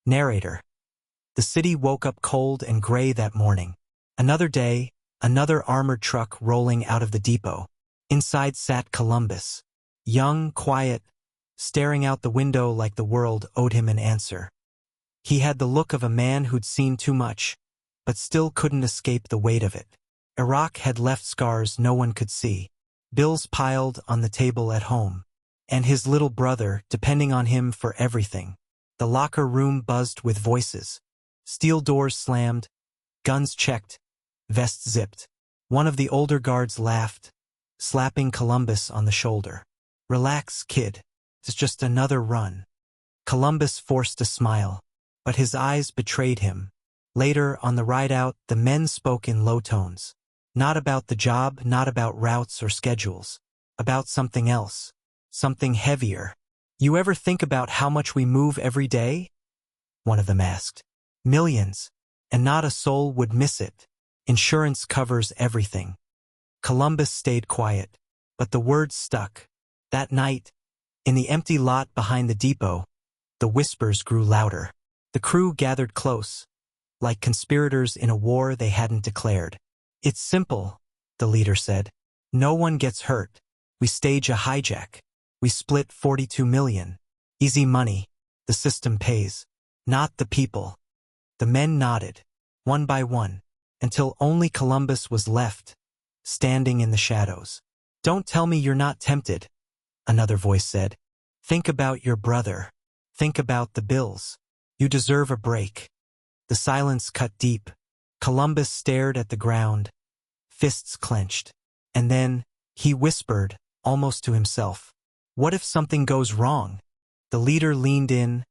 Narrator. The city woke up cold and gray that morning. Another day, another armored truck rolling out of the depot. Inside sat Columbus. Young, quiet, staring out the window like the world owed him an answer. He had the look of a man who'd seen too much, but still couldn't escape the weight of it. Iraq had left scars no one could see. Bills piled on the table at home. And his little brother depending on him for everything. The locker room buzzed with voices. Steel doors slammed, guns checked, vests zipped. One of the older guards laughed, slapping Columbus on the shoulder. "Relax, kid. It's just another run." Columbus forced a smile, but his eyes betrayed him. Later, on the ride out, the men spoke in low tones. Not about the job, not about routes or schedules. About something else. Something heavier. "You ever think about how much we move every day?" one of them asked. "Millions, and not a soul would miss it. Insurance covers everything." Columbus stayed quiet, but the words stuck. That night, in the empty lot behind the depot, the whispers grew louder. The crew gathered close, like conspirators in a war they hadn't declared. "It's simple," the leader said. "No one gets hurt. We stage a hijack. We split 42 million. Easy money. The system pays. Not the people." The men nodded, one by one, until only Columbus was left, standing in the shadows. "Don't tell me you're not tempted," another voice said. "Think about your brother. Think about the bills. You deserve a break." The silence cut deep. Columbus stared at the ground, fists clenched. And then, he whispered, almost to himself, "What if something goes wrong?" The leader leaned in,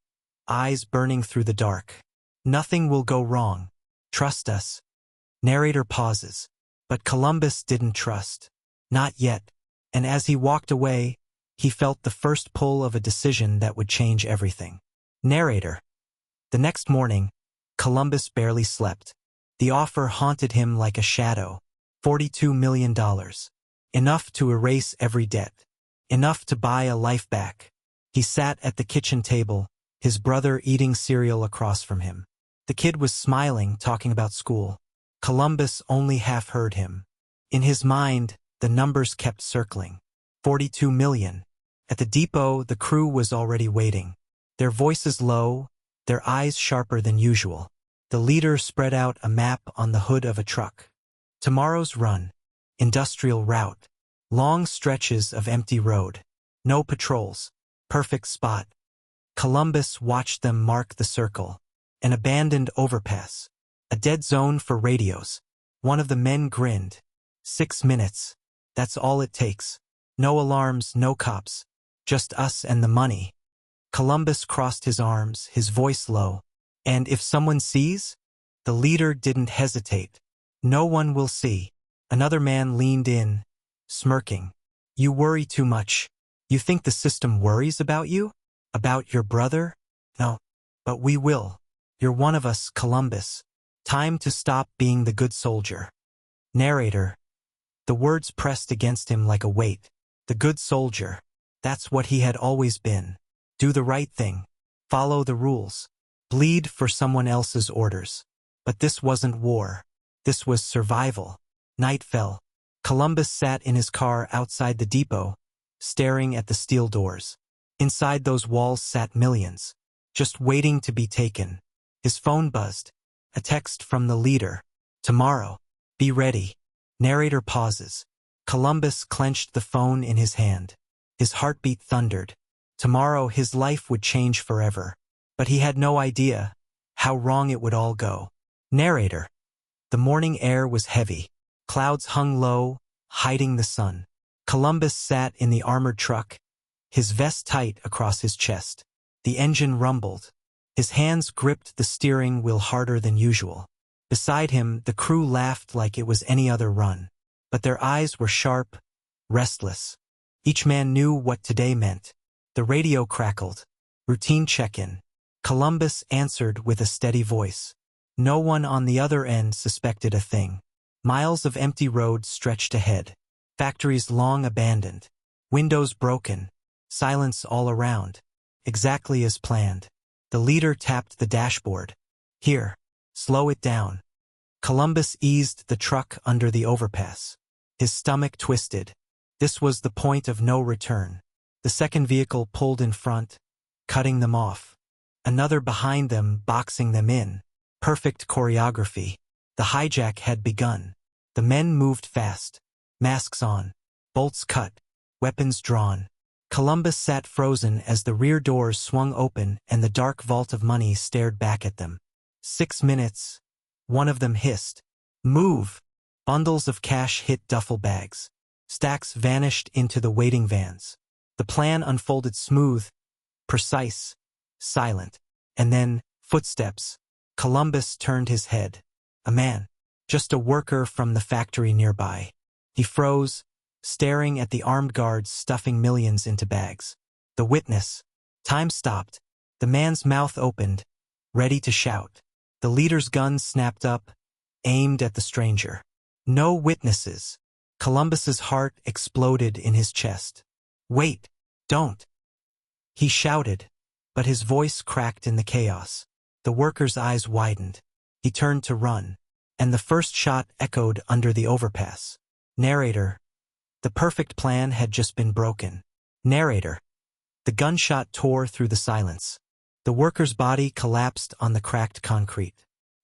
eyes burning through the dark. "Nothing will go wrong. Trust us." Narrator pauses. But Columbus didn't trust. Not yet. And as he walked away, he felt the first pull of a decision that would change everything. Narrator. The next morning, Columbus barely slept. The offer haunted him like a shadow. $42 million. Enough to erase every debt. Enough to buy a life back. He sat at the kitchen table, his brother eating cereal across from him. The kid was smiling, talking about school. Columbus only half heard him. In his mind, the numbers kept circling. 42 million. At the depot, the crew was already waiting. Their voices low, their eyes sharper than usual. The leader spread out a map on the hood of a truck. Tomorrow's run. Industrial route. Long stretches of empty road. No patrols. Perfect spot. Columbus watched them mark the circle. An abandoned overpass. A dead zone for radios. One of the men grinned. 6 minutes. That's all it takes. No alarms, no cops. Just us and the money. Columbus crossed his arms, his voice low. "And if someone sees?" The leader didn't hesitate. "No one will see." Another man leaned in, smirking. "You worry too much. You think the system worries about you? About your brother? No. But we will. You're one of us, Columbus. Time to stop being the good soldier." Narrator. The words pressed against him like a weight. The good soldier. That's what he had always been. Do the right thing. Follow the rules. Bleed for someone else's orders. But this wasn't war. This was survival. Night fell. Columbus sat in his car outside the depot, staring at the steel doors. Inside those walls sat millions, just waiting to be taken. His phone buzzed. A text from the leader. "Tomorrow. Be ready." Narrator pauses. Columbus clenched the phone in his hand. His heartbeat thundered. Tomorrow his life would change forever. But he had no idea how wrong it would all go. Narrator. The morning air was heavy. Clouds hung low, hiding the sun. Columbus sat in the armored truck, his vest tight across his chest. The engine rumbled. His hands gripped the steering wheel harder than usual. Beside him, the crew laughed like it was any other run. But their eyes were sharp, restless. Each man knew what today meant. The radio crackled. Routine check-in. Columbus answered with a steady voice. No one on the other end suspected a thing. Miles of empty road stretched ahead. Factories long abandoned. Windows broken. Silence all around. Exactly as planned. The leader tapped the dashboard. Here, slow it down. Columbus eased the truck under the overpass. His stomach twisted. This was the point of no return. The second vehicle pulled in front, cutting them off. Another behind them, boxing them in. Perfect choreography. The hijack had begun. The men moved fast. Masks on. Bolts cut. Weapons drawn. Columbus sat frozen as the rear doors swung open and the dark vault of money stared back at them. 6 minutes. One of them hissed. Move! Bundles of cash hit duffel bags. Stacks vanished into the waiting vans. The plan unfolded smooth, precise, silent. And then, footsteps. Columbus turned his head. A man. Just a worker from the factory nearby. He froze, staring at the armed guards stuffing millions into bags. The witness. Time stopped. The man's mouth opened, ready to shout. The leader's gun snapped up, aimed at the stranger. No witnesses. Columbus's heart exploded in his chest. Wait, don't. He shouted, but his voice cracked in the chaos. The worker's eyes widened. He turned to run, and the first shot echoed under the overpass. Narrator. The perfect plan had just been broken. Narrator. The gunshot tore through the silence. The worker's body collapsed on the cracked concrete.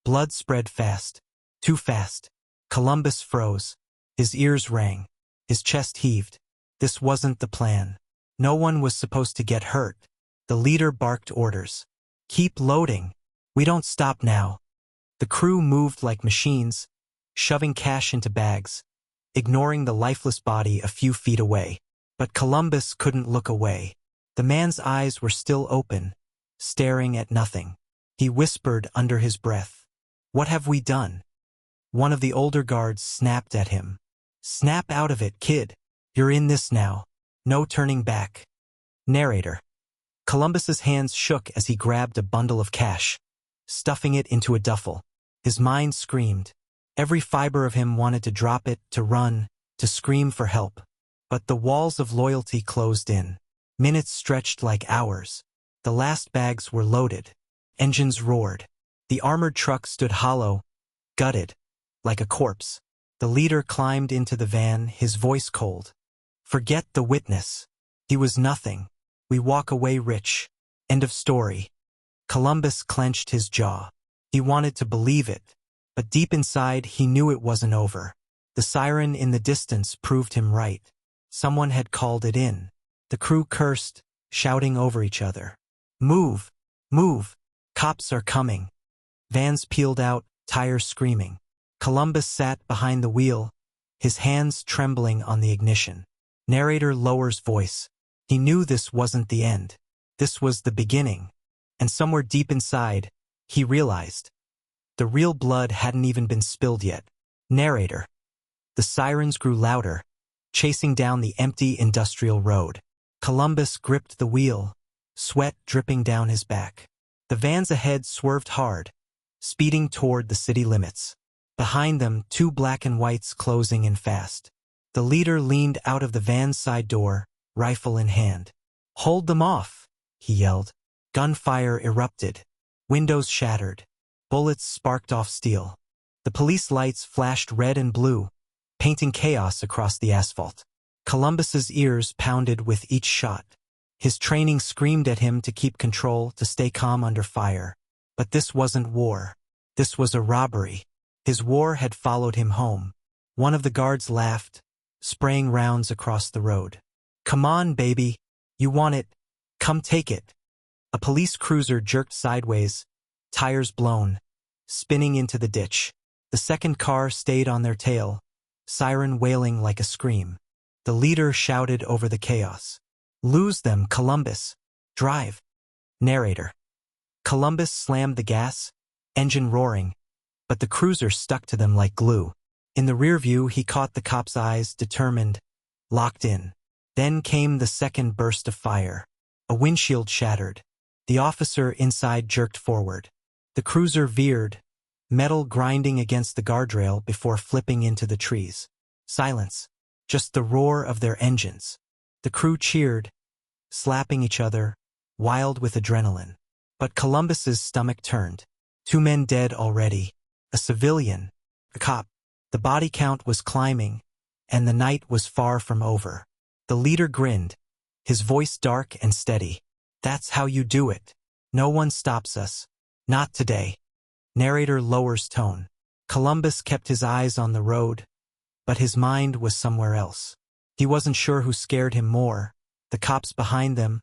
Blood spread fast. Too fast. Columbus froze. His ears rang. His chest heaved. This wasn't the plan. No one was supposed to get hurt. The leader barked orders. Keep loading. We don't stop now. The crew moved like machines, shoving cash into bags, ignoring the lifeless body a few feet away. But Columbus couldn't look away. The man's eyes were still open, staring at nothing. He whispered under his breath, "What have we done?" One of the older guards snapped at him. "Snap out of it, kid. You're in this now. No turning back." Narrator. Columbus's hands shook as he grabbed a bundle of cash, stuffing it into a duffel. His mind screamed. Every fiber of him wanted to drop it, to run, to scream for help. But the walls of loyalty closed in. Minutes stretched like hours. The last bags were loaded. Engines roared. The armored truck stood hollow, gutted, like a corpse. The leader climbed into the van, his voice cold. "Forget the witness. He was nothing. We walk away rich. End of story." Columbus clenched his jaw. He wanted to believe it, but deep inside he knew it wasn't over. The siren in the distance proved him right. Someone had called it in. The crew cursed, shouting over each other. "Move! Move! Cops are coming!" Vans peeled out, tires screaming. Columbus sat behind the wheel, his hands trembling on the ignition. Narrator lowers voice. He knew this wasn't the end. This was the beginning. And somewhere deep inside, he realized. The real blood hadn't even been spilled yet. Narrator. The sirens grew louder, chasing down the empty industrial road. Columbus gripped the wheel, sweat dripping down his back. The vans ahead swerved hard, speeding toward the city limits. Behind them, 2 black and whites closing in fast. The leader leaned out of the van's side door, rifle in hand. "Hold them off," he yelled. Gunfire erupted. Windows shattered. Bullets sparked off steel. The police lights flashed red and blue, painting chaos across the asphalt. Columbus's ears pounded with each shot. His training screamed at him to keep control, to stay calm under fire. But this wasn't war. This was a robbery. His war had followed him home. One of the guards laughed, spraying rounds across the road. "Come on, baby. You want it. Come take it." A police cruiser jerked sideways, tires blown, spinning into the ditch. The second car stayed on their tail, siren wailing like a scream. The leader shouted over the chaos. "Lose them, Columbus. Drive." Narrator. Columbus slammed the gas, engine roaring, but the cruiser stuck to them like glue. In the rear view, he caught the cop's eyes, determined, locked in. Then came the second burst of fire. A windshield shattered. The officer inside jerked forward. The cruiser veered, metal grinding against the guardrail before flipping into the trees. Silence. Just the roar of their engines. The crew cheered, slapping each other, wild with adrenaline. But Columbus's stomach turned. 2 men dead already. A civilian. A cop. The body count was climbing, and the night was far from over. The leader grinned, his voice dark and steady. That's how you do it. No one stops us. Not today. Narrator lowers tone. Columbus kept his eyes on the road, but his mind was somewhere else. He wasn't sure who scared him more, the cops behind them,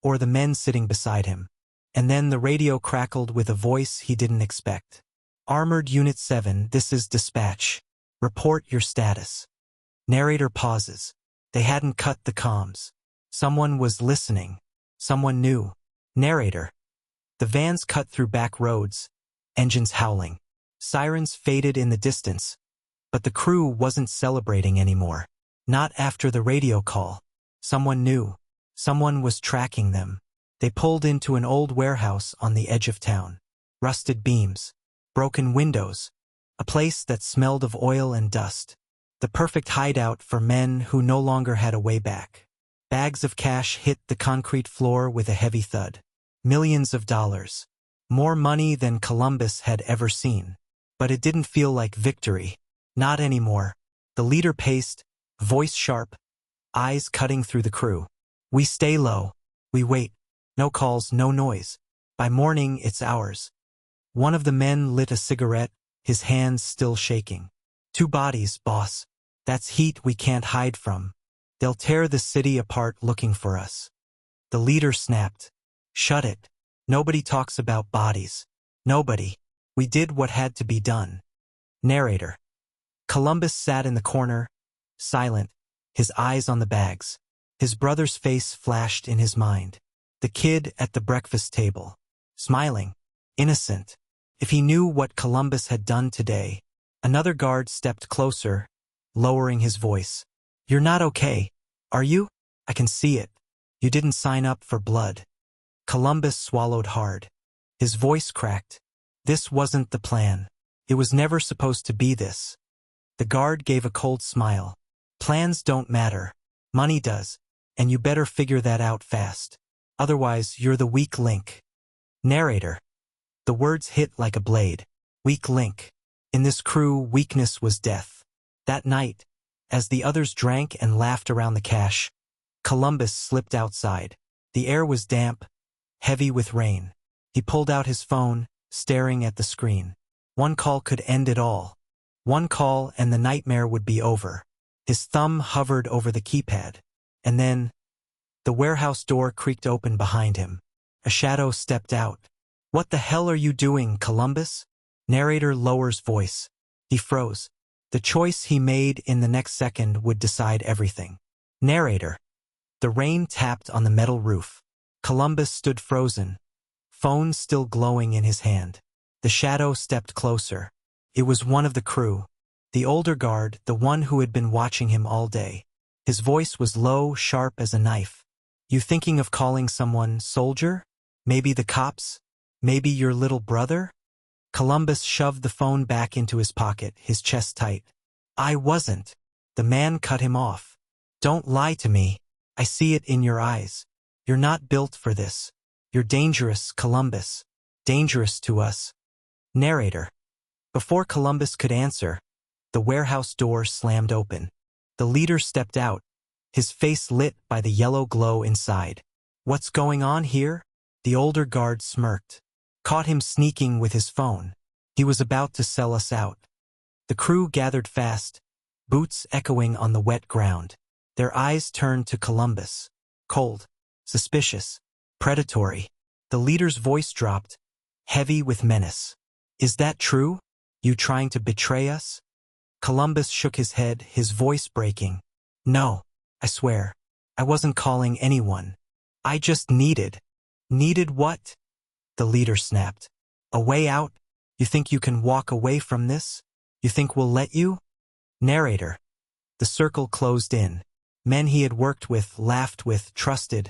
or the men sitting beside him. And then the radio crackled with a voice he didn't expect. Armored Unit 7, this is dispatch. Report your status. Narrator pauses. They hadn't cut the comms. Someone was listening. Someone knew. Narrator. The vans cut through back roads, engines howling. Sirens faded in the distance, but the crew wasn't celebrating anymore. Not after the radio call. Someone knew. Someone was tracking them. They pulled into an old warehouse on the edge of town. Rusted beams. Broken windows. A place that smelled of oil and dust. The perfect hideout for men who no longer had a way back. Bags of cash hit the concrete floor with a heavy thud. Millions of dollars. More money than Columbus had ever seen. But it didn't feel like victory. Not anymore. The leader paced, voice sharp, eyes cutting through the crew. We stay low. We wait. No calls, no noise. By morning, it's ours. One of the men lit a cigarette, his hands still shaking. 2 bodies, boss. That's heat we can't hide from. They'll tear the city apart looking for us. The leader snapped. Shut it. Nobody talks about bodies. Nobody. We did what had to be done. Narrator. Columbus sat in the corner, silent, his eyes on the bags. His brother's face flashed in his mind. The kid at the breakfast table. Smiling. Innocent. If he knew what Columbus had done today. Another guard stepped closer, lowering his voice. You're not okay, are you? I can see it. You didn't sign up for blood. Columbus swallowed hard. His voice cracked. This wasn't the plan. It was never supposed to be this. The guard gave a cold smile. Plans don't matter. Money does. And you better figure that out fast. Otherwise, you're the weak link. Narrator. The words hit like a blade. Weak link. In this crew, weakness was death. That night, as the others drank and laughed around the cache, Columbus slipped outside. The air was damp, heavy with rain. He pulled out his phone, staring at the screen. One call could end it all. One call and the nightmare would be over. His thumb hovered over the keypad. And then, the warehouse door creaked open behind him. A shadow stepped out. What the hell are you doing, Columbus? Narrator lowers voice. He froze. The choice he made in the next second would decide everything. Narrator. The rain tapped on the metal roof. Columbus stood frozen, phone still glowing in his hand. The shadow stepped closer. It was one of the crew. The older guard, the one who had been watching him all day. His voice was low, sharp as a knife. You thinking of calling someone soldier? Maybe the cops? Maybe your little brother? Columbus shoved the phone back into his pocket, his chest tight. I wasn't. The man cut him off. Don't lie to me. I see it in your eyes. You're not built for this. You're dangerous, Columbus. Dangerous to us. Narrator. Before Columbus could answer, the warehouse door slammed open. The leader stepped out, his face lit by the yellow glow inside. What's going on here? The older guard smirked. Caught him sneaking with his phone. He was about to sell us out. The crew gathered fast, boots echoing on the wet ground. Their eyes turned to Columbus. Cold, suspicious, predatory. The leader's voice dropped, heavy with menace. Is that true? You trying to betray us? Columbus shook his head, his voice breaking. No, I swear. I wasn't calling anyone. I just needed. Needed what? The leader snapped. A way out? You think you can walk away from this? You think we'll let you? Narrator. The circle closed in. Men he had worked with, laughed with, trusted,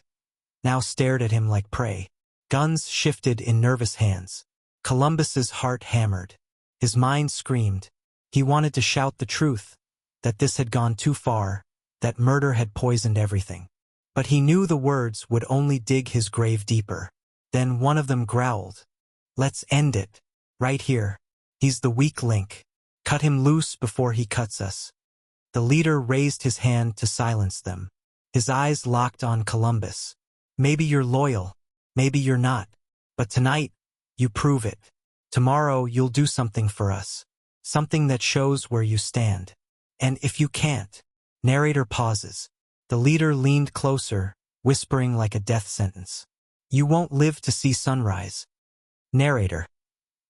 now stared at him like prey. Guns shifted in nervous hands. Columbus's heart hammered. His mind screamed. He wanted to shout the truth, that this had gone too far, that murder had poisoned everything. But he knew the words would only dig his grave deeper. Then one of them growled, "Let's end it. Right here. He's the weak link. Cut him loose before he cuts us." The leader raised his hand to silence them. His eyes locked on Columbus. "Maybe you're loyal. Maybe you're not. But tonight, you prove it. Tomorrow, you'll do something for us. Something that shows where you stand. And if you can't..." Narrator pauses. The leader leaned closer, whispering like a death sentence. "You won't live to see sunrise." Narrator.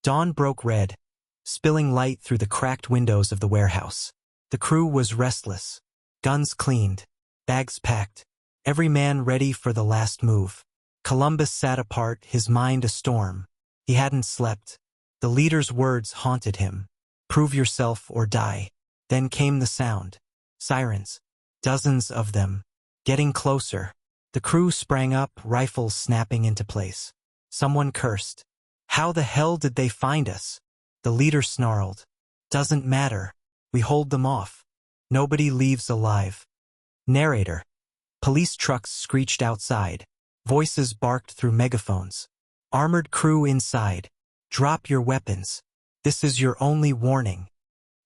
Dawn broke red, spilling light through the cracked windows of the warehouse. The crew was restless. Guns cleaned, bags packed, every man ready for the last move. Columbus sat apart, his mind a storm. He hadn't slept. The leader's words haunted him. "Prove yourself or die." Then came the sound. Sirens. Dozens of them. Getting closer. The crew sprang up, rifles snapping into place. Someone cursed. "How the hell did they find us?" The leader snarled. "Doesn't matter. We hold them off. Nobody leaves alive." Narrator. Police trucks screeched outside. Voices barked through megaphones. Armored crew inside. "Drop your weapons. This is your only warning."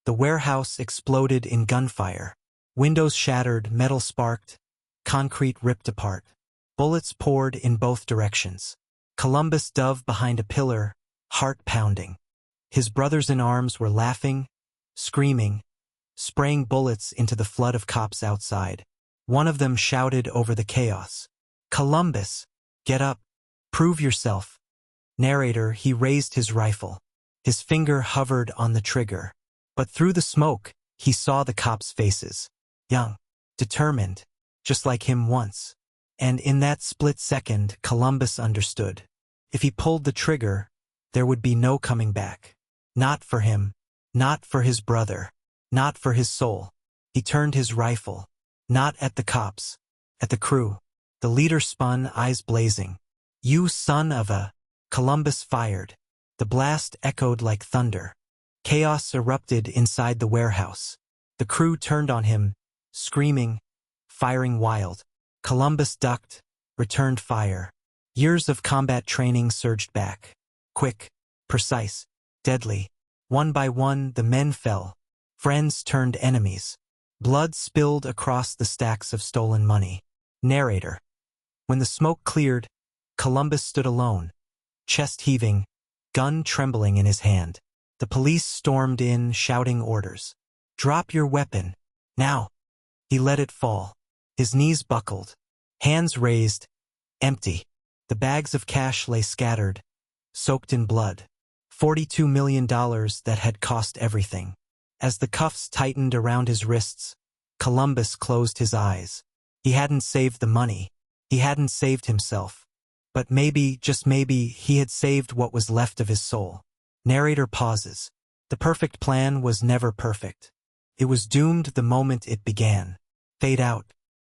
The warehouse exploded in gunfire. Windows shattered, metal sparked, concrete ripped apart. Bullets poured in both directions. Columbus dove behind a pillar, heart pounding. His brothers in arms were laughing, screaming, spraying bullets into the flood of cops outside. One of them shouted over the chaos, "Columbus, get up, prove yourself." Narrator. He raised his rifle. His finger hovered on the trigger. But through the smoke, he saw the cops' faces. Young, determined, just like him once. And in that split second, Columbus understood. If he pulled the trigger, there would be no coming back. Not for him, not for his brother, not for his soul. He turned his rifle, not at the cops, at the crew. The leader spun, eyes blazing. "You son of a..." Columbus fired. The blast echoed like thunder. Chaos erupted inside the warehouse. The crew turned on him, screaming, firing wild. Columbus ducked, returned fire. Years of combat training surged back. Quick, precise, deadly. One by one, the men fell. Friends turned enemies. Blood spilled across the stacks of stolen money. Narrator. When the smoke cleared, Columbus stood alone, chest heaving, gun trembling in his hand. The police stormed in, shouting orders. "Drop your weapon. Now." He let it fall. His knees buckled. Hands raised. Empty. The bags of cash lay scattered, soaked in blood. $42 million that had cost everything. As the cuffs tightened around his wrists, Columbus closed his eyes. He hadn't saved the money. He hadn't saved himself. But maybe, just maybe, he had saved what was left of his soul. Narrator pauses. The perfect plan was never perfect. It was doomed the moment it began. Fade out.